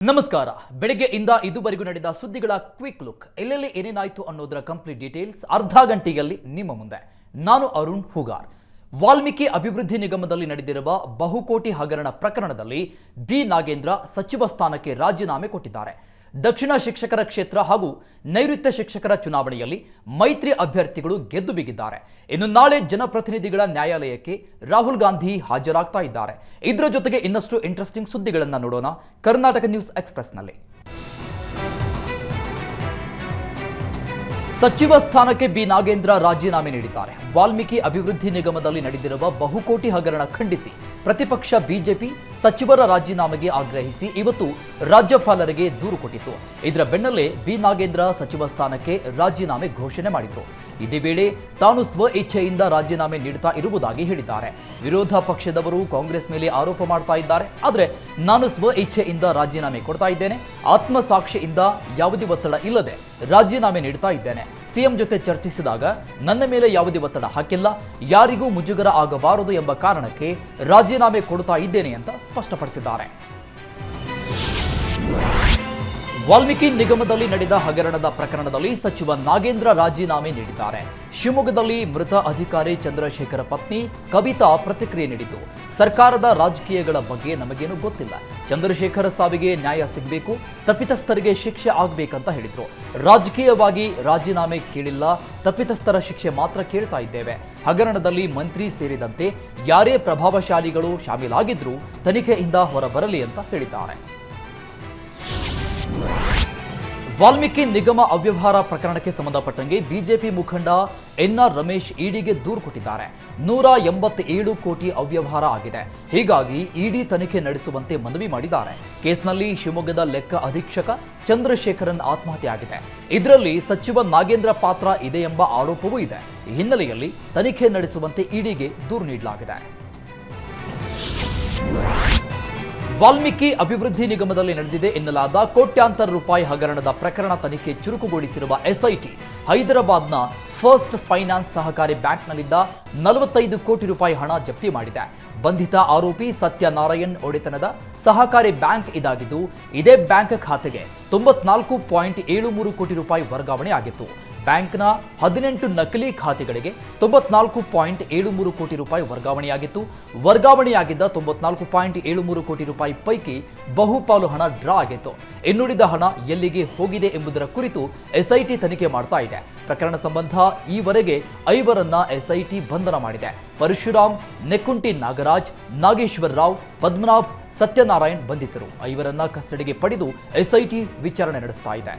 ನಮಸ್ಕಾರ. ಬೆಳಗ್ಗೆಯಿಂದ ಇದುವರೆಗೂ ನಡೆದ ಸುದ್ದಿಗಳ ಕ್ವಿಕ್ ಲುಕ್. ಎಲ್ಲೆಲ್ಲಿ ಏನೇನಾಯಿತು ಅನ್ನೋದರ ಕಂಪ್ಲೀಟ್ ಡೀಟೇಲ್ಸ್ ಅರ್ಧ ಗಂಟೆಯಲ್ಲಿ ನಿಮ್ಮ ಮುಂದೆ. ನಾನು ಅರುಣ್ ಹುಗಾರ್. ವಾಲ್ಮೀಕಿ ಅಭಿವೃದ್ಧಿ ನಿಗಮದಲ್ಲಿ ನಡೆದಿರುವ ಬಹುಕೋಟಿ ಹಗರಣ ಪ್ರಕರಣದಲ್ಲಿ ಬಿ ನಾಗೇಂದ್ರ ಸಚಿವ ಸ್ಥಾನಕ್ಕೆ ರಾಜೀನಾಮೆ ಕೊಟ್ಟಿದ್ದಾರೆ. ದಕ್ಷಿಣ ಶಿಕ್ಷಕರ ಕ್ಷೇತ್ರ ಹಾಗೂ ನೈಋತ್ಯ ಶಿಕ್ಷಕರ ಚುನಾವಣೆಯಲ್ಲಿ ಮೈತ್ರಿ ಅಭ್ಯರ್ಥಿಗಳು ಗೆದ್ದು ಬಿಗಿದ್ದಾರೆ. ಇನ್ನು ನಾಳೆ ಜನಪ್ರತಿನಿಧಿಗಳ ನ್ಯಾಯಾಲಯಕ್ಕೆ ರಾಹುಲ್ ಗಾಂಧಿ ಹಾಜರಾಗ್ತಾ ಇದ್ದಾರೆ. ಇದರ ಜೊತೆಗೆ ಇನ್ನಷ್ಟು ಇಂಟ್ರೆಸ್ಟಿಂಗ್ ಸುದ್ದಿಗಳನ್ನು ನೋಡೋಣ ಕರ್ನಾಟಕ ನ್ಯೂಸ್ ಎಕ್ಸ್‌ಪ್ರೆಸ್‌ನಲ್ಲಿ. ಸಚಿವ ಸ್ಥಾನಕ್ಕೆ ಬಿ ನಾಗೇಂದ್ರ ರಾಜೀನಾಮೆ ನೀಡಿದ್ದಾರೆ. ವಾಲ್ಮೀಕಿ ಅಭಿವೃದ್ಧಿ ನಿಗಮದಲ್ಲಿ ನಡೆದಿರುವ ಬಹುಕೋಟಿ ಹಗರಣ ಖಂಡಿಸಿ ಪ್ರತಿಪಕ್ಷ ಬಿಜೆಪಿ ಸಚಿವರ ರಾಜೀನಾಮೆಗೆ ಆಗ್ರಹಿಸಿ ಇವತ್ತು ರಾಜ್ಯಪಾಲರಿಗೆ ದೂರು ಕೊಟ್ಟಿತ್ತು. ಇದರ ಬೆನ್ನಲ್ಲೇ ಬಿ ನಾಗೇಂದ್ರ ಸಚಿವ ಸ್ಥಾನಕ್ಕೆ ರಾಜೀನಾಮೆ ಘೋಷಣೆ ಮಾಡಿದ್ರು. ಇದೇ ವೇಳೆ ತಾನು ಸ್ವ ಇಚ್ಛೆಯಿಂದ ರಾಜೀನಾಮೆ ನೀಡುತ್ತಾ ಇರುವುದಾಗಿ ಹೇಳಿದ್ದಾರೆ. ವಿರೋಧ ಪಕ್ಷದವರು ಕಾಂಗ್ರೆಸ್ ಮೇಲೆ ಆರೋಪ ಮಾಡ್ತಾ ಇದ್ದಾರೆ. ಆದರೆ ನಾನು ಸ್ವ ಇಚ್ಛೆಯಿಂದ ರಾಜೀನಾಮೆ ಕೊಡ್ತಾ ಇದ್ದೇನೆ. ಆತ್ಮಸಾಕ್ಷಿಯಿಂದ ಯಾವುದೇ ಒತ್ತಡ ಇಲ್ಲದೆ ರಾಜೀನಾಮೆ ನೀಡುತ್ತಾ ಇದ್ದೇನೆ. ಸಿಎಂ ಜೊತೆ ಚರ್ಚಿಸಿದಾಗ ನನ್ನ ಮೇಲೆ ಯಾವುದೇ ಒತ್ತಡ ಹಾಕಿಲ್ಲ. ಯಾರಿಗೂ ಮುಜುಗರ ಆಗಬಾರದು ಎಂಬ ಕಾರಣಕ್ಕೆ ರಾಜೀನಾಮೆ ಕೊಡ್ತಾ ಇದ್ದೇನೆ ಅಂತ ಸ್ಪಷ್ಟಪಡಿಸಿದ್ದಾರೆ. ವಾಲ್ಮೀಕಿ ನಿಗಮದಲ್ಲಿ ನಡೆದ ಹಗರಣದ ಪ್ರಕರಣದಲ್ಲಿ ಸಚಿವ ನಾಗೇಂದ್ರ ರಾಜೀನಾಮೆ ನೀಡಿದ್ದಾರೆ. ಶಿವಮೊಗ್ಗದಲ್ಲಿ ಮೃತ ಅಧಿಕಾರಿ ಚಂದ್ರಶೇಖರ ಪತ್ನಿ ಕವಿತಾ ಪ್ರತಿಕ್ರಿಯೆ ನೀಡಿದ್ದು, ಸರ್ಕಾರದ ರಾಜಕೀಯಗಳ ಬಗ್ಗೆ ನಮಗೇನು ಗೊತ್ತಿಲ್ಲ. ಚಂದ್ರಶೇಖರ ಸಾವಿಗೆ ನ್ಯಾಯ ಸಿಗಬೇಕು, ತಪ್ಪಿತಸ್ಥರಿಗೆ ಶಿಕ್ಷೆ ಆಗಬೇಕಂತ ಹೇಳಿದ್ರು. ರಾಜಕೀಯವಾಗಿ ರಾಜೀನಾಮೆ ಕೇಳಿಲ್ಲ, ತಪ್ಪಿತಸ್ಥರ ಶಿಕ್ಷೆ ಮಾತ್ರ ಕೇಳ್ತಾ ಇದ್ದೇವೆ. ಹಗರಣದಲ್ಲಿ ಮಂತ್ರಿ ಸೇರಿದಂತೆ ಯಾರೇ ಪ್ರಭಾವಶಾಲಿಗಳು ಶಾಮೀಲಾಗಿದ್ರೂ ತನಿಖೆಯಿಂದ ಹೊರಬರಲಿ ಅಂತ ಹೇಳಿದ್ದಾರೆ. ವಾಲ್ಮೀಕಿ ನಿಗಮ ಅವ್ಯವಹಾರ ಪ್ರಕರಣಕ್ಕೆ ಸಂಬಂಧಪಟ್ಟಂಗೆ ಬಿಜೆಪಿ ಮುಖಂಡ ಎನ್ಆರ್ ರಮೇಶ್ ಇಡಿಗೆ ದೂರು ಕೊಟ್ಟಿದ್ದಾರೆ. 187 ಕೋಟಿ ಅವ್ಯವಹಾರ ಆಗಿದೆ. ಹೀಗಾಗಿ ಇಡಿ ತನಿಖೆ ನಡೆಸುವಂತೆ ಮನವಿ ಮಾಡಿದ್ದಾರೆ. ಕೇಸ್ನಲ್ಲಿ ಶಿವಮೊಗ್ಗದ ಲೆಕ್ಕ ಅಧೀಕ್ಷಕ ಚಂದ್ರಶೇಖರನ್ ಆತ್ಮಹತ್ಯೆಯಾಗಿದೆ. ಇದರಲ್ಲಿ ಸಚಿವ ನಾಗೇಂದ್ರ ಪಾತ್ರ ಇದೆ ಎಂಬ ಆರೋಪವೂ ಇದೆ. ಈ ಹಿನ್ನೆಲೆಯಲ್ಲಿ ತನಿಖೆ ನಡೆಸುವಂತೆ ಇಡಿಗೆ ದೂರು ನೀಡಲಾಗಿದೆ. ವಾಲ್ಮೀಕಿ ಅಭಿವೃದ್ಧಿ ನಿಗಮದಲ್ಲಿ ನಡೆದಿದೆ ಎನ್ನಲಾದ ಕೋಟ್ಯಾಂತರ ರೂಪಾಯಿ ಹಗರಣದ ಪ್ರಕರಣ ತನಿಖೆ ಚುರುಕುಗೊಳಿಸಿರುವ ಎಸ್ಐಟಿ ಹೈದರಾಬಾದ್ನ ಫಸ್ಟ್ ಫೈನಾನ್ಸ್ ಸಹಕಾರಿ ಬ್ಯಾಂಕ್ನಲ್ಲಿದ್ದ 45 ಕೋಟಿ ರೂಪಾಯಿ ಹಣ ಜಪ್ತಿ ಮಾಡಿದೆ. ಬಂಧಿತ ಆರೋಪಿ ಸತ್ಯನಾರಾಯಣ್ ಒಡೆತನದ ಸಹಕಾರಿ ಬ್ಯಾಂಕ್ ಇದಾಗಿದ್ದು, ಇದೇ ಬ್ಯಾಂಕ್ ಖಾತೆಗೆ 94.73 ಕೋಟಿ ರೂಪಾಯಿ ವರ್ಗಾವಣೆ ಆಗಿತ್ತು. ಬ್ಯಾಂಕ್ನ 18 ನಕಲಿ ಖಾತೆಗಳಿಗೆ 94.73 ಕೋಟಿ ರೂಪಾಯಿ ವರ್ಗಾವಣೆಯಾಗಿತ್ತು. ವರ್ಗಾವಣೆಯಾಗಿದ್ದ 94.73 ಕೋಟಿ ರೂಪಾಯಿ ಪೈಕಿ ಬಹುಪಾಲು ಹಣ ಡ್ರಾ ಆಗಿತ್ತು. ಇನ್ನುಳಿದ ಹಣ ಎಲ್ಲಿಗೆ ಹೋಗಿದೆ ಎಂಬುದರ ಕುರಿತು ಎಸ್ಐಟಿ ತನಿಖೆ ಮಾಡ್ತಾ ಇದೆ. ಪ್ರಕರಣ ಸಂಬಂಧ ಈವರೆಗೆ 5ರನ್ನ ಎಸ್ಐಟಿ ಬಂಧನ ಮಾಡಿದೆ. ಪರಶುರಾಮ್, ನೆಕ್ಕುಂಟಿ ನಾಗರಾಜ್, ನಾಗೇಶ್ವರ ರಾವ್, ಪದ್ಮನಾಭ್, ಸತ್ಯನಾರಾಯಣ್ ಬಂಧಿತರು. 5ರನ್ನ ಕಸ್ಟಡಿಗೆ ಪಡೆದು ಎಸ್ಐಟಿ ವಿಚಾರಣೆ ನಡೆಸ್ತಾ ಇದೆ.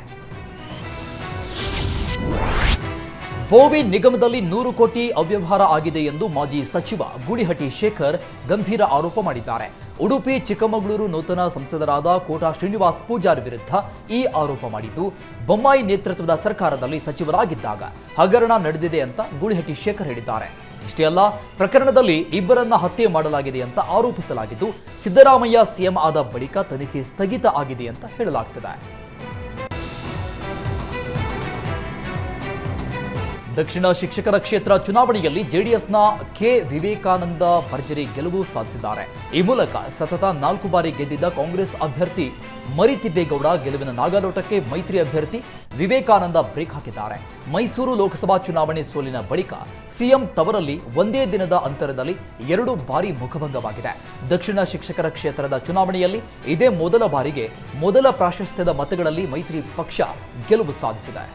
ಬೋವಿ ನಿಗಮದಲ್ಲಿ 100 ಕೋಟಿ ಅವ್ಯವಹಾರ ಆಗಿದೆ ಎಂದು ಮಾಜಿ ಸಚಿವ ಗೂಳಿಹಟ್ಟಿ ಶೇಖರ್ ಗಂಭೀರ ಆರೋಪ ಮಾಡಿದ್ದಾರೆ. ಉಡುಪಿ ಚಿಕ್ಕಮಗಳೂರು ನೂತನ ಸಂಸದರಾದ ಕೋಟಾ ಶ್ರೀನಿವಾಸ್ ಪೂಜಾರಿ ವಿರುದ್ಧ ಈ ಆರೋಪ ಮಾಡಿದ್ದು, ಬೊಮ್ಮಾಯಿ ನೇತೃತ್ವದ ಸರ್ಕಾರದಲ್ಲಿ ಸಚಿವರಾಗಿದ್ದಾಗ ಹಗರಣ ನಡೆದಿದೆ ಅಂತ ಗೂಳಿಹಟ್ಟಿ ಶೇಖರ್ ಹೇಳಿದ್ದಾರೆ. ಇಷ್ಟೇ ಅಲ್ಲ, ಪ್ರಕರಣದಲ್ಲಿ 2ರನ್ನ ಹತ್ಯೆ ಮಾಡಲಾಗಿದೆ ಅಂತ ಆರೋಪಿಸಲಾಗಿದ್ದು, ಸಿದ್ದರಾಮಯ್ಯ ಸಿಎಂ ಆದ ಬಳಿಕ ತನಿಖೆ ಸ್ಥಗಿತ ಆಗಿದೆ ಅಂತ ಹೇಳಲಾಗ್ತಿದೆ. ದಕ್ಷಿಣ ಶಿಕ್ಷಕರ ಕ್ಷೇತ್ರ ಚುನಾವಣೆಯಲ್ಲಿ ಜೆಡಿಎಸ್ನ ಕೆ ವಿವೇಕಾನಂದ ಭರ್ಜರಿ ಗೆಲುವು ಸಾಧಿಸಿದ್ದಾರೆ. ಈ ಮೂಲಕ ಸತತ 4 ಬಾರಿ ಗೆದ್ದಿದ್ದ ಕಾಂಗ್ರೆಸ್ ಅಭ್ಯರ್ಥಿ ಮರಿತಿಬ್ಬೇಗೌಡ ಗೆಲುವಿನ ನಾಗಾಲೋಟಕ್ಕೆ ಮೈತ್ರಿ ಅಭ್ಯರ್ಥಿ ವಿವೇಕಾನಂದ ಬ್ರೇಕ್ ಹಾಕಿದ್ದಾರೆ. ಮೈಸೂರು ಲೋಕಸಭಾ ಚುನಾವಣೆ ಸೋಲಿನ ಬಳಿಕ ಸಿಎಂ ತವರಲ್ಲಿ ಒಂದೇ ದಿನದ ಅಂತರದಲ್ಲಿ 2 ಬಾರಿ ಮುಖಭಂಗವಾಗಿದೆ. ದಕ್ಷಿಣ ಶಿಕ್ಷಕರ ಕ್ಷೇತ್ರದ ಚುನಾವಣೆಯಲ್ಲಿ ಇದೇ ಮೊದಲ ಬಾರಿಗೆ ಮೊದಲ ಪ್ರಾಶಸ್ತ್ಯದ ಮತಗಳಲ್ಲಿ ಮೈತ್ರಿ ಪಕ್ಷ ಗೆಲುವು ಸಾಧಿಸಿದೆ.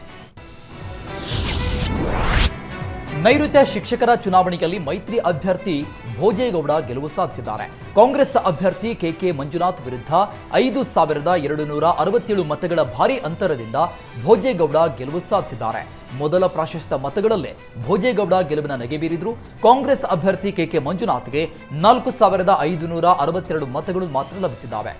ನೈಋತ್ಯ ಶಿಕ್ಷಕರ ಚುನಾವಣೆಯಲ್ಲಿ ಮೈತ್ರಿ ಅಭ್ಯರ್ಥಿ ಭೋಜೇಗೌಡ ಗೆಲುವು ಸಾಧಿಸಿದ್ದಾರೆ. ಕಾಂಗ್ರೆಸ್ ಅಭ್ಯರ್ಥಿ ಕೆಕೆ ಮಂಜುನಾಥ್ ವಿರುದ್ಧ 5267 ಮತಗಳ ಭಾರಿ ಅಂತರದಿಂದ ಭೋಜೇಗೌಡ ಗೆಲುವು ಸಾಧಿಸಿದ್ದಾರೆ. ಮೊದಲ ಪ್ರಾಶಸ್ತ್ಯ ಮತಗಳಲ್ಲೇ ಭೋಜೇಗೌಡ ಗೆಲುವಿನ ನಗೆ ಬೀರಿದ್ರು. ಕಾಂಗ್ರೆಸ್ ಅಭ್ಯರ್ಥಿ ಕೆಕೆ ಮಂಜುನಾಥ್ಗೆ 4562 ಮತಗಳು ಮಾತ್ರ ಲಭಿಸಿದ್ದಾವೆ.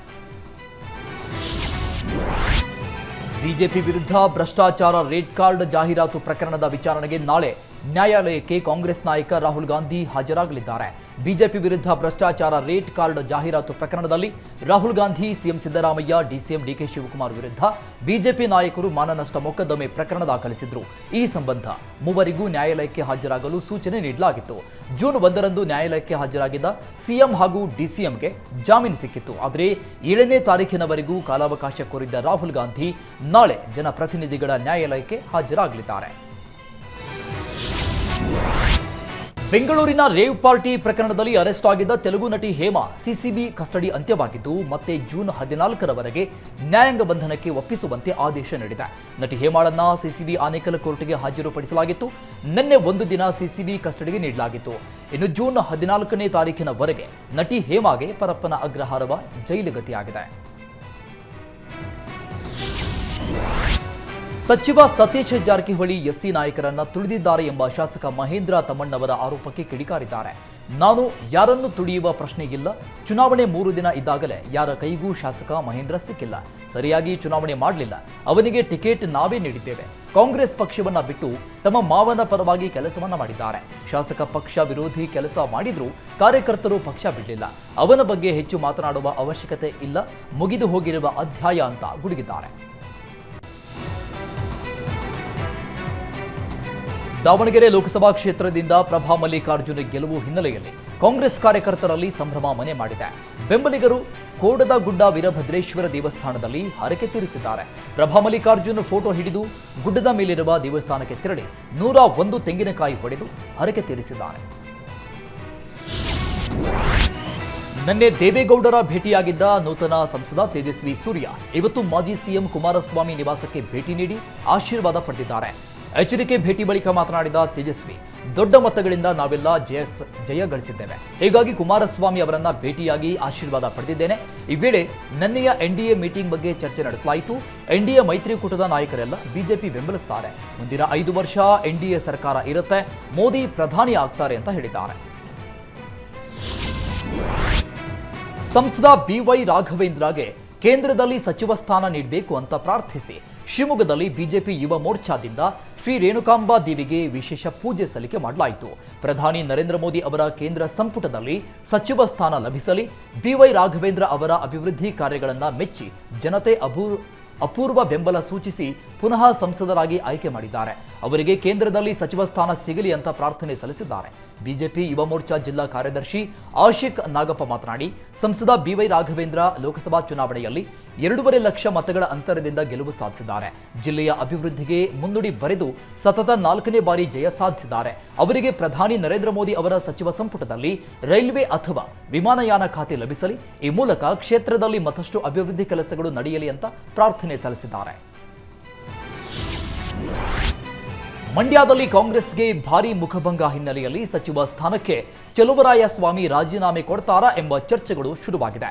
ಬಿಜೆಪಿ ವಿರುದ್ಧ ಭ್ರಷ್ಟಾಚಾರ ರೆಡ್ ಕಾರ್ಡ್ ಜಾಹೀರಾತು ಪ್ರಕರಣದ ವಿಚಾರಣೆಗೆ ನಾಳೆ ನ್ಯಾಯಾಲಯಕ್ಕೆ ಕಾಂಗ್ರೆಸ್ ನಾಯಕ ರಾಹುಲ್ ಗಾಂಧಿ ಹಾಜರಾಗಲಿದ್ದಾರೆ. ಬಿಜೆಪಿ ವಿರುದ್ಧ ಭ್ರಷ್ಟಾಚಾರ ರೇಟ್ ಕಾರ್ಡ್ ಜಾಹೀರಾತು ಪ್ರಕರಣದಲ್ಲಿ ರಾಹುಲ್ ಗಾಂಧಿ, ಸಿಎಂ ಸಿದ್ದರಾಮಯ್ಯ, ಡಿಸಿಎಂ ಡಿಕೆ ಶಿವಕುಮಾರ್ ವಿರುದ್ಧ ಬಿಜೆಪಿ ನಾಯಕರು ಮಾನನಷ್ಟ ಮೊಕದ್ದಮೆ ಪ್ರಕರಣ ದಾಖಲಿಸಿದ್ರು. ಈ ಸಂಬಂಧ ಮೂವರಿಗೂ ನ್ಯಾಯಾಲಯಕ್ಕೆ ಹಾಜರಾಗಲು ಸೂಚನೆ ನೀಡಲಾಗಿತ್ತು. ಜೂನ್ 1ರಂದು ನ್ಯಾಯಾಲಯಕ್ಕೆ ಹಾಜರಾಗಿದ್ದ ಸಿಎಂ ಹಾಗೂ ಡಿಸಿಎಂಗೆ ಜಾಮೀನು ಸಿಕ್ಕಿತ್ತು. ಆದರೆ 7ನೇ ತಾರೀಖಿನವರೆಗೂ ಕಾಲಾವಕಾಶ ಕೋರಿದ್ದ ರಾಹುಲ್ ಗಾಂಧಿ ನಾಳೆ ಜನಪ್ರತಿನಿಧಿಗಳ ನ್ಯಾಯಾಲಯಕ್ಕೆ ಹಾಜರಾಗಲಿದ್ದಾರೆ. ಬೆಂಗಳೂರಿನ ರೇವ್ ಪಾರ್ಟಿ ಪ್ರಕರಣದಲ್ಲಿ ಅರೆಸ್ಟ್ ಆಗಿದ್ದ ತೆಲುಗು ನಟಿ ಹೇಮಾ ಸಿಸಿಬಿ ಕಸ್ಟಡಿ ಅಂತ್ಯವಾಗಿದ್ದು ಮತ್ತೆ ಜೂನ್ 14ರವರೆಗೆ ನ್ಯಾಯಾಂಗ ಬಂಧನಕ್ಕೆ ಒಪ್ಪಿಸುವಂತೆ ಆದೇಶ ನೀಡಿದೆ. ನಟಿ ಹೇಮಾಳನ್ನ ಸಿಸಿಬಿ ಆನೇಕಲ್ ಕೋರ್ಟ್ಗೆ ಹಾಜರುಪಡಿಸಲಾಗಿತ್ತು. ನಿನ್ನೆ ಒಂದು ದಿನ ಸಿಸಿಬಿ ಕಸ್ಟಡಿಗೆ ನೀಡಲಾಗಿತ್ತು. ಇನ್ನು ಜೂನ್ 14ನೇ ತಾರೀಖಿನವರೆಗೆ ನಟಿ ಹೇಮಾಗೆ ಪರಪ್ಪನ ಅಗ್ರಹಾರವ ಜೈಲುಗತಿಯಾಗಿದೆ. ಸಚಿವ ಸತೀಶ್ ಜಾರಕಿಹೊಳಿ ಎಸ್ಸಿ ನಾಯಕರನ್ನ ತುಳಿದಿದ್ದಾರೆ ಎಂಬ ಶಾಸಕ ಮಹೇಂದ್ರ ತಮ್ಮಣ್ಣವರ ಆರೋಪಕ್ಕೆ ಕಿಡಿಕಾರಿದ್ದಾರೆ. ನಾನು ಯಾರನ್ನು ತುಳಿಯುವ ಪ್ರಶ್ನೆ ಇಲ್ಲ. ಚುನಾವಣೆ 3 ದಿನ ಇದ್ದಾಗಲೇ ಯಾರ ಕೈಗೂ ಶಾಸಕ ಮಹೇಂದ್ರ ಸಿಕ್ಕಿಲ್ಲ. ಸರಿಯಾಗಿ ಚುನಾವಣೆ ಮಾಡಲಿಲ್ಲ. ಅವನಿಗೆ ಟಿಕೆಟ್ ನಾವೇ ನೀಡಿದ್ದೇವೆ. ಕಾಂಗ್ರೆಸ್ ಪಕ್ಷವನ್ನ ಬಿಟ್ಟು ತಮ್ಮ ಮಾವನ ಪರವಾಗಿ ಕೆಲಸವನ್ನ ಮಾಡಿದ್ದಾರೆ. ಶಾಸಕ ಪಕ್ಷ ವಿರೋಧಿ ಕೆಲಸ ಮಾಡಿದ್ರೂ ಕಾರ್ಯಕರ್ತರು ಪಕ್ಷ ಬಿಡಲಿಲ್ಲ. ಅವನ ಬಗ್ಗೆ ಹೆಚ್ಚು ಮಾತನಾಡುವ ಅವಶ್ಯಕತೆ ಇಲ್ಲ. ಮುಗಿದು ಹೋಗಿರುವ ಅಧ್ಯಾಯ ಅಂತ ಗುಡುಗಿದ್ದಾರೆ. ದಾವಣಗೆರೆ ಲೋಕಸಭಾ ಕ್ಷೇತ್ರದಿಂದ ಪ್ರಭಾ ಮಲ್ಲಿಕಾರ್ಜುನ ಗೆಲುವು ಹಿನ್ನೆಲೆಯಲ್ಲಿ ಕಾಂಗ್ರೆಸ್ ಕಾರ್ಯಕರ್ತರಲ್ಲಿ ಸಂಭ್ರಮ ಮನೆ ಮಾಡಿದೆ. ಬೆಂಬಲಿಗರು ಕೋಡದಗುಡ್ಡ ವೀರಭದ್ರೇಶ್ವರ ದೇವಸ್ಥಾನದಲ್ಲಿ ಹರಕೆ ತೀರಿಸಿದ್ದಾರೆ. ಪ್ರಭಾ ಮಲ್ಲಿಕಾರ್ಜುನ್ ಫೋಟೋ ಹಿಡಿದು ಗುಡ್ಡದ ಮೇಲಿರುವ ದೇವಸ್ಥಾನಕ್ಕೆ ತೆರಳಿ 101 ತೆಂಗಿನಕಾಯಿ ಹೊಡೆದು ಹರಕೆ ತೀರಿಸಿದ್ದಾರೆ. ನಿನ್ನೆ ದೇವೇಗೌಡರ ಭೇಟಿಯಾಗಿದ್ದ ನೂತನ ಸಂಸದ ತೇಜಸ್ವಿ ಸೂರ್ಯ ಇವತ್ತು ಮಾಜಿ ಸಿಎಂ ಕುಮಾರಸ್ವಾಮಿ ನಿವಾಸಕ್ಕೆ ಭೇಟಿ ನೀಡಿ ಆಶೀರ್ವಾದ ಪಡೆದಿದ್ದಾರೆ. ಎಚ್ಚರಿಕೆ ಭೇಟಿ ಬಳಿಕ ಮಾತನಾಡಿದ ತೇಜಸ್ವಿ, ದೊಡ್ಡ ಮೊತ್ತಗಳಿಂದ ನಾವೆಲ್ಲ ಜಯ ಗಳಿಸಿದ್ದೇವೆ. ಹೀಗಾಗಿ ಕುಮಾರಸ್ವಾಮಿ ಅವರನ್ನ ಭೇಟಿಯಾಗಿ ಆಶೀರ್ವಾದ ಪಡೆದಿದ್ದೇನೆ. ಈ ವೇಳೆ ನಿನ್ನೆಯ ಎನ್ಡಿಎ ಮೀಟಿಂಗ್ ಬಗ್ಗೆ ಚರ್ಚೆ ನಡೆಸಲಾಯಿತು. ಎನ್ಡಿಎ ಮೈತ್ರಿಕೂಟದ ನಾಯಕರೆಲ್ಲ ಬಿಜೆಪಿ ಬೆಂಬಲಿಸುತ್ತಾರೆ. ಮುಂದಿನ 5 ವರ್ಷ ಎನ್ಡಿಎ ಸರ್ಕಾರ ಇರುತ್ತೆ. ಮೋದಿ ಪ್ರಧಾನಿ ಆಗ್ತಾರೆ ಅಂತ ಹೇಳಿದ್ದಾರೆ. ಸಂಸದ ಬಿವೈ ರಾಘವೇಂದ್ರಗೆ ಕೇಂದ್ರದಲ್ಲಿ ಸಚಿವ ಸ್ಥಾನ ನೀಡಬೇಕು ಅಂತ ಪ್ರಾರ್ಥಿಸಿ ಶಿವಮೊಗ್ಗದಲ್ಲಿ ಬಿಜೆಪಿ ಯುವ ಮೋರ್ಚಾದಿಂದ ಶ್ರೀ ರೇಣುಕಾಂಬಾ ದೇವಿಗೆ ವಿಶೇಷ ಪೂಜೆ ಸಲ್ಲಿಕೆ ಮಾಡಲಾಯಿತು. ಪ್ರಧಾನಿ ನರೇಂದ್ರ ಮೋದಿ ಅವರ ಕೇಂದ್ರ ಸಂಪುಟದಲ್ಲಿ ಸಚಿವ ಸ್ಥಾನ ಲಭಿಸಲಿ, ಬಿವೈ ರಾಘವೇಂದ್ರ ಅವರ ಅಭಿವೃದ್ಧಿ ಕಾರ್ಯಗಳನ್ನು ಮೆಚ್ಚಿ ಜನತೆ ಅಪೂರ್ವ ಬೆಂಬಲ ಸೂಚಿಸಿ ಪುನಃ ಸಂಸದರಾಗಿ ಆಯ್ಕೆ ಮಾಡಿದ್ದಾರೆ. ಅವರಿಗೆ ಕೇಂದ್ರದಲ್ಲಿ ಸಚಿವ ಸ್ಥಾನ ಸಿಗಲಿ ಅಂತ ಪ್ರಾರ್ಥನೆ ಸಲ್ಲಿಸಿದ್ದಾರೆ. ಬಿಜೆಪಿ ಯುವ ಮೋರ್ಚಾ ಜಿಲ್ಲಾ ಕಾರ್ಯದರ್ಶಿ ಆಶಿಕ್ ನಾಗಪ್ಪ ಮಾತನಾಡಿ, ಸಂಸದ ಬಿವೈ ರಾಘವೇಂದ್ರ ಲೋಕಸಭಾ ಚುನಾವಣೆಯಲ್ಲಿ 2.5 ಲಕ್ಷ ಮತಗಳ ಅಂತರದಿಂದ ಗೆಲುವು ಸಾಧಿಸಿದ್ದಾರೆ. ಜಿಲ್ಲೆಯ ಅಭಿವೃದ್ಧಿಗೆ ಮುನ್ನುಡಿ ಬರೆದು ಸತತ 4ನೇ ಬಾರಿ ಜಯ ಸಾಧಿಸಿದ್ದಾರೆ. ಅವರಿಗೆ ಪ್ರಧಾನಿ ನರೇಂದ್ರ ಮೋದಿ ಅವರ ಸಚಿವ ಸಂಪುಟದಲ್ಲಿ ರೈಲ್ವೆ ಅಥವಾ ವಿಮಾನಯಾನ ಖಾತೆ ಲಭಿಸಲಿ. ಈ ಮೂಲಕ ಕ್ಷೇತ್ರದಲ್ಲಿ ಮತ್ತಷ್ಟು ಅಭಿವೃದ್ಧಿ ಕೆಲಸಗಳು ನಡೆಯಲಿ ಅಂತ ಪ್ರಾರ್ಥನೆ ಸಲ್ಲಿಸಿದ್ದಾರೆ. ಮಂಡ್ಯದಲ್ಲಿ ಕಾಂಗ್ರೆಸ್ಗೆ ಭಾರೀ ಮುಖಭಂಗ ಹಿನ್ನೆಲೆಯಲ್ಲಿ ಸಚಿವ ಸ್ಥಾನಕ್ಕೆ ಚಲುವರಾಯಸ್ವಾಮಿ ರಾಜೀನಾಮೆ ಕೊಡ್ತಾರಾ ಎಂಬ ಚರ್ಚೆಗಳು ಶುರುವಾಗಿದೆ.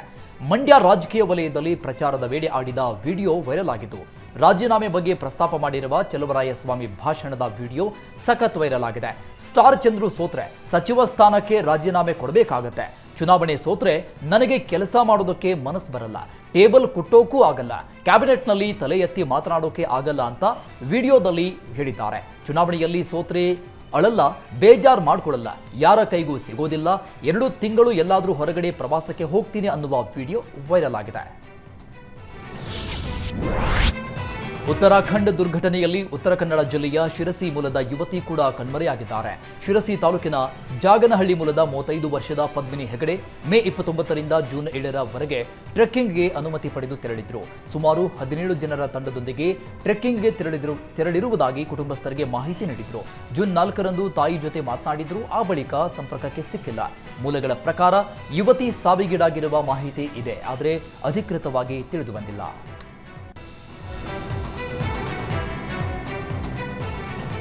ಮಂಡ್ಯ ರಾಜಕೀಯ ವಲಯದಲ್ಲಿ ಪ್ರಚಾರದ ವೇಳೆ ಆಡಿದ ವಿಡಿಯೋ ವೈರಲ್ ಆಗಿದ್ದು, ರಾಜೀನಾಮೆ ಬಗ್ಗೆ ಪ್ರಸ್ತಾಪ ಮಾಡಿರುವ ಚಲುವರಾಯಸ್ವಾಮಿ ಭಾಷಣದ ವಿಡಿಯೋ ಸಖತ್ ವೈರಲ್ ಆಗಿದೆ. ಸ್ಟಾರ್ ಚಂದ್ರು ಸೋತ್ರೆ ಸಚಿವ ಸ್ಥಾನಕ್ಕೆ ರಾಜೀನಾಮೆ ಕೊಡಬೇಕಾಗತ್ತೆ. ಚುನಾವಣೆ ಸೋತ್ರೆ ನನಗೆ ಕೆಲಸ ಮಾಡೋದಕ್ಕೆ ಮನಸ್ಸು ಬರಲ್ಲ, ಟೇಬಲ್ ಕುಟ್ಟೋಕ್ಕೂ ಆಗಲ್ಲ, ಕ್ಯಾಬಿನೆಟ್ನಲ್ಲಿ ತಲೆ ಎತ್ತಿ ಮಾತನಾಡೋಕೆ ಆಗಲ್ಲ ಅಂತ ವಿಡಿಯೋದಲ್ಲಿ ಹೇಳಿದ್ದಾರೆ. ಚುನಾವಣೆಯಲ್ಲಿ ಸೋತ್ರೆ ಅಳಲ್ಲ, ಬೇಜಾರು ಮಾಡ್ಕೊಳ್ಳಲ್ಲ, ಯಾರ ಕೈಗೂ ಸಿಗೋದಿಲ್ಲ, 2 ತಿಂಗಳು ಎಲ್ಲಾದರೂ ಹೊರಗಡೆ ಪ್ರವಾಸಕ್ಕೆ ಹೋಗ್ತೀನಿ ಅನ್ನುವ ವಿಡಿಯೋ ವೈರಲ್ ಆಗಿದೆ. ಉತ್ತರಾಖಂಡ್ ದುರ್ಘಟನೆಯಲ್ಲಿ ಉತ್ತರ ಕನ್ನಡ ಜಿಲ್ಲೆಯ ಶಿರಸಿ ಮೂಲದ ಯುವತಿ ಕೂಡ ಕಣ್ಮರೆಯಾಗಿದ್ದಾರೆ. ಶಿರಸಿ ತಾಲೂಕಿನ ಜಾಗನಹಳ್ಳಿ ಮೂಲದ 35 ವರ್ಷದ ಪದ್ಮಿನಿ ಹೆಗಡೆ ಮೇ 29ರಿಂದ ಜೂನ್ 7ರವರೆಗೆ ಟ್ರೆಕ್ಕಿಂಗ್ಗೆ ಅನುಮತಿ ಪಡೆದು ತೆರಳಿದ್ರು. ಸುಮಾರು 17 ಜನರ ತಂಡದೊಂದಿಗೆ ಟ್ರೆಕ್ಕಿಂಗ್ಗೆ ತೆರಳಿರುವುದಾಗಿ ಕುಟುಂಬಸ್ಥರಿಗೆ ಮಾಹಿತಿ ನೀಡಿದ್ರು. ಜೂನ್ 4ರಂದು ತಾಯಿ ಜೊತೆ ಮಾತನಾಡಿದ್ರು. ಆ ಬಳಿಕ ಸಂಪರ್ಕಕ್ಕೆ ಸಿಕ್ಕಿಲ್ಲ. ಮೂಲಗಳ ಪ್ರಕಾರ ಯುವತಿ ಸಾವಿಗೀಡಾಗಿರುವ ಮಾಹಿತಿ ಇದೆ, ಆದರೆ ಅಧಿಕೃತವಾಗಿ ತಿಳಿದು ಬಂದಿಲ್ಲ.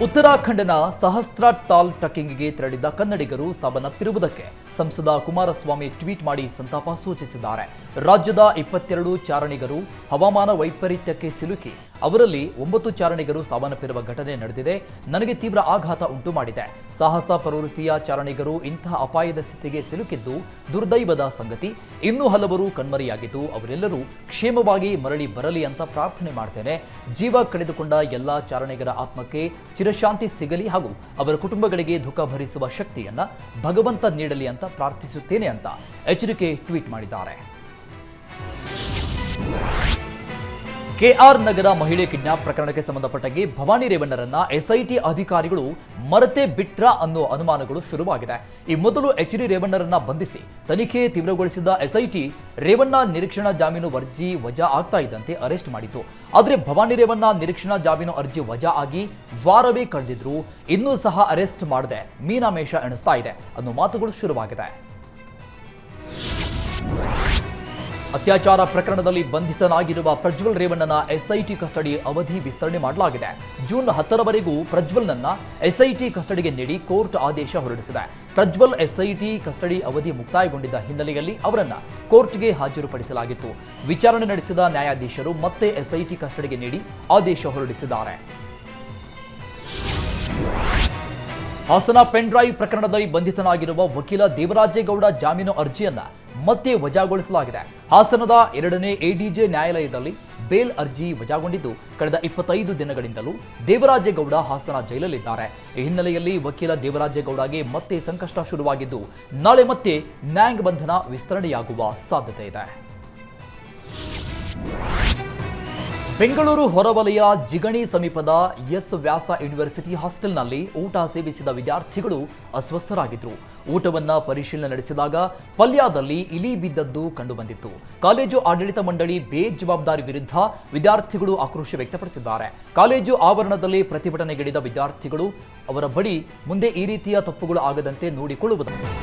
ಉತ್ತರಾಖಂಡ್ನ ಸಹಸ್ತ್ರ ಟಾಲ್ ಟ್ರೆಕ್ಕಿಂಗ್ಗೆ ತೆರಳಿದ್ದ ಕನ್ನಡಿಗರು ಸಾವನ್ನಪ್ಪಿರುವುದಕ್ಕೆ ಸಂಸದ ಕುಮಾರಸ್ವಾಮಿ ಟ್ವೀಟ್ ಮಾಡಿ ಸಂತಾಪ ಸೂಚಿಸಿದ್ದಾರೆ. ರಾಜ್ಯದ 22 ಚಾರಣಿಗರು ಹವಾಮಾನ ವೈಪರೀತ್ಯಕ್ಕೆ ಸಿಲುಕಿ ಅವರಲ್ಲಿ 9 ಚಾರಣಿಗರು ಸಾವನ್ನಪ್ಪಿರುವ ಘಟನೆ ನಡೆದಿದೆ. ನನಗೆ ತೀವ್ರ ಆಘಾತ ಉಂಟು ಮಾಡಿದೆ. ಸಾಹಸ ಪ್ರವೃತ್ತಿಯ ಚಾರಣಿಗರು ಇಂತಹ ಅಪಾಯದ ಸ್ಥಿತಿಗೆ ಸಿಲುಕಿದ್ದು ದುರ್ದೈವದ ಸಂಗತಿ. ಇನ್ನೂ ಹಲವರು ಕಣ್ಮರೆಯಾಗಿದ್ದು ಅವರೆಲ್ಲರೂ ಕ್ಷೇಮವಾಗಿ ಮರಳಿ ಬರಲಿ ಅಂತ ಪ್ರಾರ್ಥನೆ ಮಾಡ್ತೇನೆ. ಜೀವ ಕಳೆದುಕೊಂಡ ಎಲ್ಲ ಚಾರಣಿಗರ ಆತ್ಮಕ್ಕೆ ಚಿರಶಾಂತಿ ಸಿಗಲಿ ಹಾಗೂ ಅವರ ಕುಟುಂಬಗಳಿಗೆ ದುಃಖ ಭರಿಸುವ ಶಕ್ತಿಯನ್ನ ಭಗವಂತ ನೀಡಲಿ ಅಂತ ಅಂತ ಪ್ರಾರ್ಥಿಸುತ್ತೇನೆ ಅಂತ ಎಚ್ಚರಿಕೆ ಟ್ವೀಟ್ ಮಾಡಿದ್ದಾರೆ. ಕೆಆರ್ ನಗರ ಮಹಿಳೆ ಕಿಡ್ನಾಪ್ ಪ್ರಕರಣಕ್ಕೆ ಸಂಬಂಧಪಟ್ಟಾಗಿ ಭವಾನಿ ರೇವಣ್ಣರನ್ನ ಎಸ್ಐಟಿ ಅಧಿಕಾರಿಗಳು ಮರೆತೇ ಬಿಟ್ರಾ ಅನ್ನೋ ಅನುಮಾನಗಳು ಶುರುವಾಗಿದೆ. ಈ ಮೊದಲು ಎಚ್ಡಿ ರೇವಣ್ಣರನ್ನ ಬಂಧಿಸಿ ತನಿಖೆ ತೀವ್ರಗೊಳಿಸಿದ ಎಸ್ಐಟಿ ರೇವಣ್ಣ ನಿರೀಕ್ಷಣಾ ಜಾಮೀನು ಅರ್ಜಿ ವಜಾ ಆಗ್ತಾ ಇದ್ದಂತೆ ಅರೆಸ್ಟ್ ಮಾಡಿತ್ತು. ಆದರೆ ಭವಾನಿ ರೇವಣ್ಣ ನಿರೀಕ್ಷಣಾ ಜಾಮೀನು ಅರ್ಜಿ ವಜಾ ಆಗಿ ವಾರವೇ ಕಳೆದಿದ್ರು, ಇನ್ನೂ ಸಹ ಅರೆಸ್ಟ್ ಮಾಡದೆ ಮೀನಾಮೇಷ ಎಣಿಸ್ತಾ ಇದೆ ಅನ್ನೋ ಮಾತುಗಳು ಶುರುವಾಗಿದೆ. ಅತ್ಯಾಚಾರ ಪ್ರಕರಣದಲ್ಲಿ ಬಂಧಿತನಾಗಿರುವ ಪ್ರಜ್ವಲ್ ರೇವಣ್ಣನ ಎಸ್ಐಟಿ ಕಸ್ಟಡಿ ಅವಧಿ ವಿಸ್ತರಣೆ ಮಾಡಲಾಗಿದೆ. ಜೂನ್ 10ರವರೆಗೂ ಪ್ರಜ್ವಲ್ನನ್ನ ಎಸ್ಐಟಿ ಕಸ್ಟಡಿಗೆ ನೀಡಿ ಕೋರ್ಟ್ ಆದೇಶ ಹೊರಡಿಸಿದೆ. ಪ್ರಜ್ವಲ್ ಎಸ್ಐಟಿ ಕಸ್ಟಡಿ ಅವಧಿ ಮುಕ್ತಾಯಗೊಂಡಿದ್ದ ಹಿನ್ನೆಲೆಯಲ್ಲಿ ಅವರನ್ನ ಕೋರ್ಟ್ಗೆ ಹಾಜರುಪಡಿಸಲಾಗಿತ್ತು. ವಿಚಾರಣೆ ನಡೆಸಿದ ನ್ಯಾಯಾಧೀಶರು ಮತ್ತೆ ಎಸ್ಐಟಿ ಕಸ್ಟಡಿಗೆ ನೀಡಿ ಆದೇಶ ಹೊರಡಿಸಿದ್ದಾರೆ. ಹಾಸನ ಪೆನ್ ಡ್ರೈವ್ ಪ್ರಕರಣದಲ್ಲಿ ಬಂಧಿತನಾಗಿರುವ ವಕೀಲ ದೇವರಾಜೇಗೌಡ ಜಾಮೀನು ಅರ್ಜಿಯನ್ನ ಮತ್ತೆ ವಜಾಗೊಳಿಸಲಾಗಿದೆ. ಹಾಸನದ 2ನೇ ಎಡಿಜೆ ನ್ಯಾಯಾಲಯದಲ್ಲಿ ಬೇಲ್ ಅರ್ಜಿ ವಜಾಗೊಂಡಿದ್ದು, ಕಳೆದ 25 ದಿನಗಳಿಂದಲೂ ದೇವರಾಜೇಗೌಡ ಹಾಸನ ಜೈಲಲ್ಲಿದ್ದಾರೆ. ಈ ಹಿನ್ನೆಲೆಯಲ್ಲಿ ವಕೀಲ ದೇವರಾಜೇಗೌಡಗೆ ಮತ್ತೆ ಸಂಕಷ್ಟ ಶುರುವಾಗಿದ್ದು, ನಾಳೆ ಮತ್ತೆ ನ್ಯಾಯಾಂಗ ಬಂಧನ ವಿಸ್ತರಣೆಯಾಗುವ ಸಾಧ್ಯತೆ ಇದೆ. ಬೆಂಗಳೂರು ಹೊರವಲಯ ಜಿಗಣಿ ಸಮೀಪದ ಎಸ್ ವ್ಯಾಸ ಯೂನಿವರ್ಸಿಟಿ ಹಾಸ್ಟೆಲ್ನಲ್ಲಿ ಊಟ ಸೇವಿಸಿದ ವಿದ್ಯಾರ್ಥಿಗಳು ಅಸ್ವಸ್ಥರಾಗಿದ್ದರು. ಊಟವನ್ನ ಪರಿಶೀಲನೆ ನಡೆಸಿದಾಗ ಪಲ್ಯದಲ್ಲಿ ಇಲಿ ಬಿದ್ದದ್ದು ಕಂಡುಬಂದಿತ್ತು. ಕಾಲೇಜು ಆಡಳಿತ ಮಂಡಳಿ ಬೇಜವಾಬ್ದಾರಿ ವಿರುದ್ಧ ವಿದ್ಯಾರ್ಥಿಗಳು ಆಕ್ರೋಶ ವ್ಯಕ್ತಪಡಿಸಿದ್ದಾರೆ. ಕಾಲೇಜು ಆವರಣದಲ್ಲಿ ಪ್ರತಿಭಟನೆಗಿಳಿದ ವಿದ್ಯಾರ್ಥಿಗಳು ಅವರ ಬಳಿ ಮುಂದೆ ಈ ರೀತಿಯ ತಪ್ಪುಗಳು ಆಗದಂತೆ ನೋಡಿಕೊಳ್ಳುವುದನ್ನು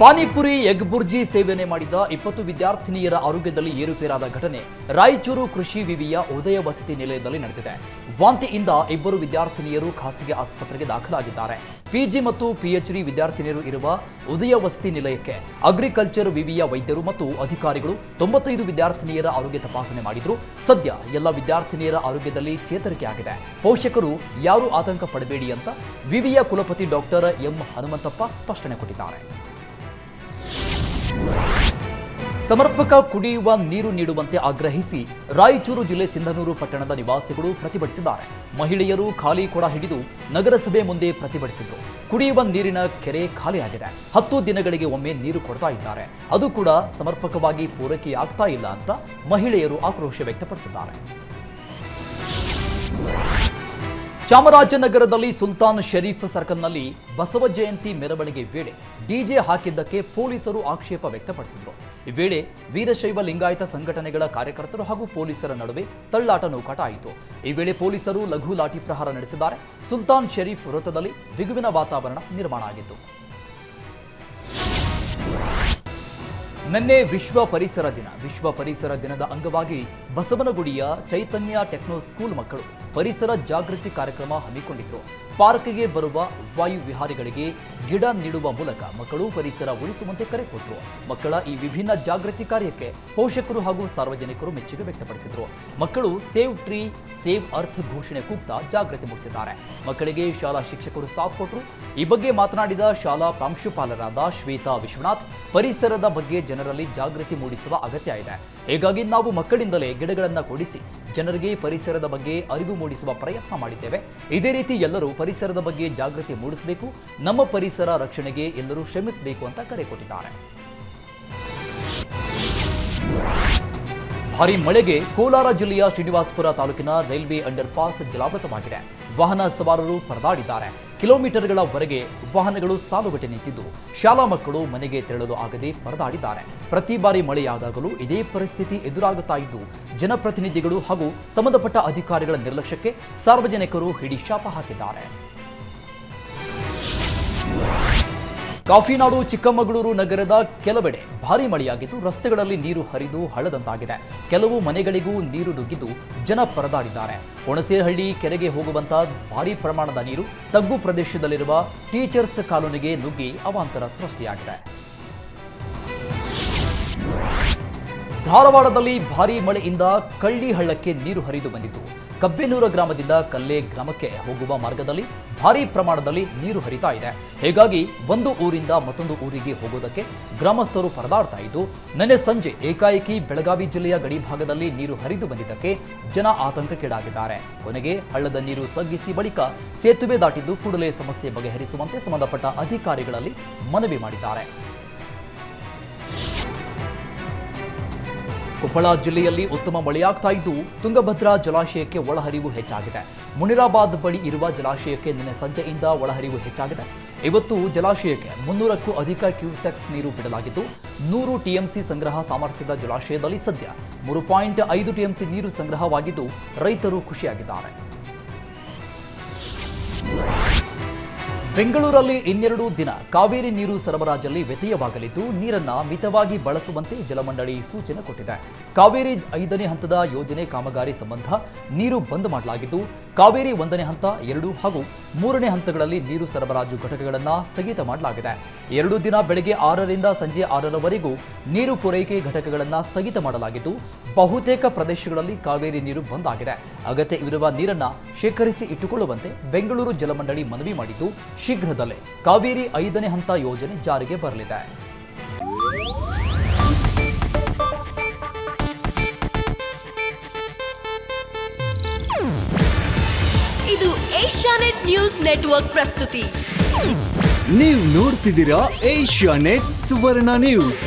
ಪಾನಿಪುರಿ ಎಗ್ ಬುರ್ಜಿ ಸೇವನೆ ಮಾಡಿದ 20 ವಿದ್ಯಾರ್ಥಿನಿಯರ ಆರೋಗ್ಯದಲ್ಲಿ ಏರುಪೇರಾದ ಘಟನೆ ರಾಯಚೂರು ಕೃಷಿ ವಿವಿಯ ಉದಯ ವಸತಿ ನಿಲಯದಲ್ಲಿ ನಡೆದಿದೆ. ವಾಂತಿಯಿಂದ 2 ವಿದ್ಯಾರ್ಥಿನಿಯರು ಖಾಸಗಿ ಆಸ್ಪತ್ರೆಗೆ ದಾಖಲಾಗಿದ್ದಾರೆ. ಪಿಜಿ ಮತ್ತು ಪಿಎಚ್ಡಿ ವಿದ್ಯಾರ್ಥಿನಿಯರು ಇರುವ ಉದಯ ವಸತಿ ನಿಲಯಕ್ಕೆ ಅಗ್ರಿಕಲ್ಚರ್ ವಿವಿಯ ವೈದ್ಯರು ಮತ್ತು ಅಧಿಕಾರಿಗಳು 95 ವಿದ್ಯಾರ್ಥಿನಿಯರ ಆರೋಗ್ಯ ತಪಾಸಣೆ ಮಾಡಿದ್ರು. ಸದ್ಯ ಎಲ್ಲ ವಿದ್ಯಾರ್ಥಿನಿಯರ ಆರೋಗ್ಯದಲ್ಲಿ ಚೇತರಿಕೆ ಆಗಿದೆ. ಪೋಷಕರು ಯಾರೂ ಆತಂಕ ಪಡಬೇಡಿ ಅಂತ ವಿವಿಯ ಕುಲಪತಿ ಡಾಕ್ಟರ್ ಎಂ ಹನುಮಂತಪ್ಪ ಸ್ಪಷ್ಟನೆ ಕೊಟ್ಟಿದ್ದಾರೆ. ಸಮರ್ಪಕ ಕುಡಿಯುವ ನೀರು ನೀಡುವಂತೆ ಆಗ್ರಹಿಸಿ ರಾಯಚೂರು ಜಿಲ್ಲೆ ಸಿಂಧನೂರು ಪಟ್ಟಣದ ನಿವಾಸಿಗಳು ಪ್ರತಿಭಟಿಸಿದ್ದಾರೆ. ಮಹಿಳೆಯರು ಖಾಲಿ ಕೊಡ ಹಿಡಿದು ನಗರಸಭೆ ಮುಂದೆ ಪ್ರತಿಭಟಿಸಿದರು. ಕುಡಿಯುವ ನೀರಿನ ಕೆರೆ ಖಾಲಿಯಾಗಿದೆ. 10 ದಿನಗಳಿಗೆ ಒಮ್ಮೆ ನೀರು ಕೊಡ್ತಾ ಇದ್ದಾರೆ, ಅದು ಕೂಡ ಸಮರ್ಪಕವಾಗಿ ಪೂರೈಕೆಯಾಗ್ತಾ ಇಲ್ಲ ಅಂತ ಮಹಿಳೆಯರು ಆಕ್ರೋಶ ವ್ಯಕ್ತಪಡಿಸಿದ್ದಾರೆ. ಚಾಮರಾಜನಗರದಲ್ಲಿ ಸುಲ್ತಾನ್ ಶರೀಫ್ ಸರ್ಕಲ್ನಲ್ಲಿ ಬಸವ ಜಯಂತಿ ಮೆರವಣಿಗೆ ವೇಳೆ ಡಿಜೆ ಹಾಕಿದ್ದಕ್ಕೆ ಪೊಲೀಸರು ಆಕ್ಷೇಪ ವ್ಯಕ್ತಪಡಿಸಿದರು. ಈ ವೇಳೆ ವೀರಶೈವ ಲಿಂಗಾಯತ ಸಂಘಟನೆಗಳ ಕಾರ್ಯಕರ್ತರು ಹಾಗೂ ಪೊಲೀಸರ ನಡುವೆ ತಳ್ಳಾಟ ನೂಕಾಟ ಆಯಿತು. ಈ ವೇಳೆ ಪೊಲೀಸರು ಲಘು ಲಾಠಿ ಪ್ರಹಾರ ನಡೆಸಿದ್ದಾರೆ. ಸುಲ್ತಾನ್ ಶರೀಫ್ ವೃತ್ತದಲ್ಲಿ ಬಿಗುವಿನ ವಾತಾವರಣ ನಿರ್ಮಾಣ ಆಗಿತ್ತು. ನಿನ್ನೆ ವಿಶ್ವ ಪರಿಸರ ದಿನ. ವಿಶ್ವ ಪರಿಸರ ದಿನದ ಅಂಗವಾಗಿ ಬಸವನಗುಡಿಯ ಚೈತನ್ಯ ಟೆಕ್ನೋ ಸ್ಕೂಲ್ ಮಕ್ಕಳು ಪರಿಸರ ಜಾಗೃತಿ ಕಾರ್ಯಕ್ರಮ ಹಮ್ಮಿಕೊಂಡಿದ್ರು. ಪಾರ್ಕ್ಗೆ ಬರುವ ವಾಯು ವಿಹಾರಿಗಳಿಗೆ ಗಿಡ ನೀಡುವ ಮೂಲಕ ಮಕ್ಕಳು ಪರಿಸರ ಉಳಿಸುವಂತೆ ಕರೆ ಕೊಟ್ಟರು. ಮಕ್ಕಳ ಈ ವಿಭಿನ್ನ ಜಾಗೃತಿ ಕಾರ್ಯಕ್ಕೆ ಪೋಷಕರು ಹಾಗೂ ಸಾರ್ವಜನಿಕರು ಮೆಚ್ಚುಗೆ ವ್ಯಕ್ತಪಡಿಸಿದರು. ಮಕ್ಕಳು ಸೇವ್ ಟ್ರೀ ಸೇವ್ ಅರ್ತ್ ಘೋಷಣೆ ಕೂಗ್ತಾ ಜಾಗೃತಿ ಮೂಡಿಸಿದ್ದಾರೆ. ಮಕ್ಕಳಿಗೆ ಶಾಲಾ ಶಿಕ್ಷಕರು ಸಾಥ್ ಕೊಟ್ಟರು. ಈ ಬಗ್ಗೆ ಮಾತನಾಡಿದ ಶಾಲಾ ಪ್ರಾಂಶುಪಾಲರಾದ ಶ್ವೇತಾ ವಿಶ್ವನಾಥ್, ಪರಿಸರದ ಬಗ್ಗೆ ಜನರಲ್ಲಿ ಜಾಗೃತಿ ಮೂಡಿಸುವ ಅಗತ್ಯ ಇದೆ. ಹೀಗಾಗಿ ನಾವು ಮಕ್ಕಳಿಂದಲೇ ಗಿಡಗಳನ್ನು ಕೊಡಿಸಿ ಜನರಿಗೆ ಪರಿಸರದ ಬಗ್ಗೆ ಅರಿವು ಮೂಡಿಸುವ ಪ್ರಯತ್ನ ಮಾಡಿದ್ದೇವೆ. ಇದೇ ರೀತಿ ಎಲ್ಲರೂ ಪರಿಸರದ ಬಗ್ಗೆ ಜಾಗೃತಿ ಮೂಡಿಸಬೇಕು, ನಮ್ಮ ಪರಿಸರ ರಕ್ಷಣೆಗೆ ಎಲ್ಲರೂ ಶ್ರಮಿಸಬೇಕು ಅಂತ ಕರೆ ಕೊಟ್ಟಿದ್ದಾರೆ. ಭಾರೀ ಮಳೆಗೆ ಕೋಲಾರ ಜಿಲ್ಲೆಯ ಶ್ರೀನಿವಾಸಪುರ ತಾಲೂಕಿನ ರೈಲ್ವೆ ಅಂಡರ್ ಪಾಸ್ ಜಲಾವೃತವಾಗಿದೆ. ವಾಹನ ಸವಾರರು ಪರದಾಡಿದ್ದಾರೆ. ಕಿಲೋಮೀಟರ್ಗಳವರೆಗೆ ವಾಹನಗಳು ಸಾಲುಗಟ್ಟಿ ನಿಂತಿದ್ದು ಶಾಲಾ ಮಕ್ಕಳು ಮನೆಗೆ ತೆರಳಲು ಆಗದೆ ಪರದಾಡಿದ್ದಾರೆ. ಪ್ರತಿ ಬಾರಿ ಮಳೆಯಾದಾಗಲೂ ಇದೇ ಪರಿಸ್ಥಿತಿ ಎದುರಾಗುತ್ತಾ ಇದ್ದು ಜನಪ್ರತಿನಿಧಿಗಳು ಹಾಗೂ ಸಂಬಂಧಪಟ್ಟ ಅಧಿಕಾರಿಗಳ ನಿರ್ಲಕ್ಷ್ಯಕ್ಕೆ ಸಾರ್ವಜನಿಕರು ಹಿಡಿಶಾಪ ಹಾಕಿದ್ದಾರೆ. ಕಾಫಿನಾಡು ಚಿಕ್ಕಮಗಳೂರು ನಗರದ ಕೆಲವೆಡೆ ಭಾರೀ ಮಳೆಯಾಗಿದ್ದು ರಸ್ತೆಗಳಲ್ಲಿ ನೀರು ಹರಿದು ಹಳ್ಳದಂತಾಗಿದೆ. ಕೆಲವು ಮನೆಗಳಿಗೂ ನೀರು ನುಗ್ಗಿದ್ದು ಜನ ಪರದಾಡಿದ್ದಾರೆ. ಹುಣಸೇಹಳ್ಳಿ ಕೆರೆಗೆ ಹೋಗುವಂತ ಭಾರೀ ಪ್ರಮಾಣದ ನೀರು ತಗ್ಗು ಪ್ರದೇಶದಲ್ಲಿರುವ ಟೀಚರ್ಸ್ ಕಾಲೋನಿಗೆ ನುಗ್ಗಿ ಅವಾಂತರ ಸೃಷ್ಟಿಯಾಗಿದೆ. ಧಾರವಾಡದಲ್ಲಿ ಭಾರೀ ಮಳೆಯಿಂದ ಕಳ್ಳಿ ಹಳ್ಳಕ್ಕೆ ನೀರು ಹರಿದು ಬಂದಿದ್ದು ಕಬ್ಬೇನೂರ ಗ್ರಾಮದಿಂದ ಕಲ್ಲೆ ಗ್ರಾಮಕ್ಕೆ ಹೋಗುವ ಮಾರ್ಗದಲ್ಲಿ ಭಾರೀ ಪ್ರಮಾಣದಲ್ಲಿ ನೀರು ಹರಿತಾ ಇದೆ. ಹೀಗಾಗಿ ಒಂದು ಊರಿಂದ ಮತ್ತೊಂದು ಊರಿಗೆ ಹೋಗೋದಕ್ಕೆ ಗ್ರಾಮಸ್ಥರು ಪರದಾಡ್ತಾ ಇದ್ದು ನಿನ್ನೆ ಸಂಜೆ ಏಕಾಏಕಿ ಬೆಳಗಾವಿ ಜಿಲ್ಲೆಯ ಗಡಿ ಭಾಗದಲ್ಲಿ ನೀರು ಹರಿದು ಬಂದಿದ್ದಕ್ಕೆ ಜನ ಆತಂಕಕ್ಕೀಡಾಗಿದ್ದಾರೆ. ಕೊನೆಗೆ ಹಳ್ಳದ ನೀರು ತಗ್ಗಿಸಿ ಬಳಿಕ ಸೇತುವೆ ದಾಟಿದ್ದು ಕೂಡಲೇ ಸಮಸ್ಯೆ ಬಗೆಹರಿಸುವಂತೆ ಸಂಬಂಧಪಟ್ಟ ಅಧಿಕಾರಿಗಳಲ್ಲಿ ಮನವಿ ಮಾಡಿದ್ದಾರೆ. ಕೊಪ್ಪಳ ಜಿಲ್ಲೆಯಲ್ಲಿ ಉತ್ತಮ ಮಳೆಯಾಗ್ತಾ ಇದ್ದು ತುಂಗಭದ್ರಾ ಜಲಾಶಯಕ್ಕೆ ಒಳಹರಿವು ಹೆಚ್ಚಾಗಿದೆ. ಮುನಿರಾಬಾದ್ ಬಳಿ ಇರುವ ಜಲಾಶಯಕ್ಕೆ ನಿನ್ನೆ ಸಂಜೆಯಿಂದ ಒಳಹರಿವು ಹೆಚ್ಚಾಗಿದೆ. ಇವತ್ತು ಜಲಾಶಯಕ್ಕೆ 300ಕ್ಕೂ ಅಧಿಕ ಕ್ಯೂಸೆಕ್ಸ್ ನೀರು ಬಿಡಲಾಗಿದ್ದು 100 ಟಿಎಂಸಿ ಸಂಗ್ರಹ ಸಾಮರ್ಥ್ಯದ ಜಲಾಶಯದಲ್ಲಿ ಸದ್ಯ 3.5 ಟಿಎಂಸಿ ನೀರು ಸಂಗ್ರಹವಾಗಿದ್ದು ರೈತರು ಖುಷಿಯಾಗಿದ್ದಾರೆ. ಬೆಂಗಳೂರಲ್ಲಿ ಇನ್ನೆರಡು ದಿನ ಕಾವೇರಿ ನೀರು ಸರಬರಾಜಲ್ಲಿ ವ್ಯತ್ಯಯವಾಗಲಿದ್ದು ನೀರನ್ನ ಮಿತವಾಗಿ ಬಳಸುವಂತೆ ಜಲಮಂಡಳಿ ಸೂಚನೆ ಕೊಟ್ಟಿದೆ. ಕಾವೇರಿ 5ನೇ ಹಂತದ ಯೋಜನೆ ಕಾಮಗಾರಿ ಸಂಬಂಧ ನೀರು ಬಂದ್ ಮಾಡಲಾಗಿದ್ದು ಕಾವೇರಿ 1ನೇ ಹಂತ 2 ಹಾಗೂ 3ನೇ ಹಂತಗಳಲ್ಲಿ ನೀರು ಸರಬರಾಜು ಘಟಕಗಳನ್ನು ಸ್ಥಗಿತ ಮಾಡಲಾಗಿದೆ. 2 ದಿನ ಬೆಳಗ್ಗೆ 6ರಿಂದ ಸಂಜೆ 6ರವರೆಗೂ ನೀರು ಪೂರೈಕೆ ಘಟಕಗಳನ್ನು ಸ್ಥಗಿತ ಮಾಡಲಾಗಿದ್ದು ಬಹುತೇಕ ಪ್ರದೇಶಗಳಲ್ಲಿ ಕಾವೇರಿ ನೀರು ಬಂದ್ ಆಗಿದೆ. ಅಗತ್ಯವಿರುವ ನೀರನ್ನ ಶೇಖರಿಸಿ ಇಟ್ಟುಕೊಳ್ಳುವಂತೆ ಬೆಂಗಳೂರು ಜಲಮಂಡಳಿ ಮನವಿ ಮಾಡಿದ್ದು ಶೀಘ್ರದಲ್ಲೇ ಕಾವೇರಿ 5ನೇ ಹಂತ ಯೋಜನೆ ಜಾರಿಗೆ ಬರಲಿದೆ. ಇದು ಏಷ್ಯಾನೆಟ್ ನ್ಯೂಸ್ ನೆಟ್ವರ್ಕ್ ಪ್ರಸ್ತುತಿ. ನೀವು ನೋಡ್ತಿದ್ದೀರಾ ಏಷ್ಯಾನೆಟ್ ಸುವರ್ಣ ನ್ಯೂಸ್.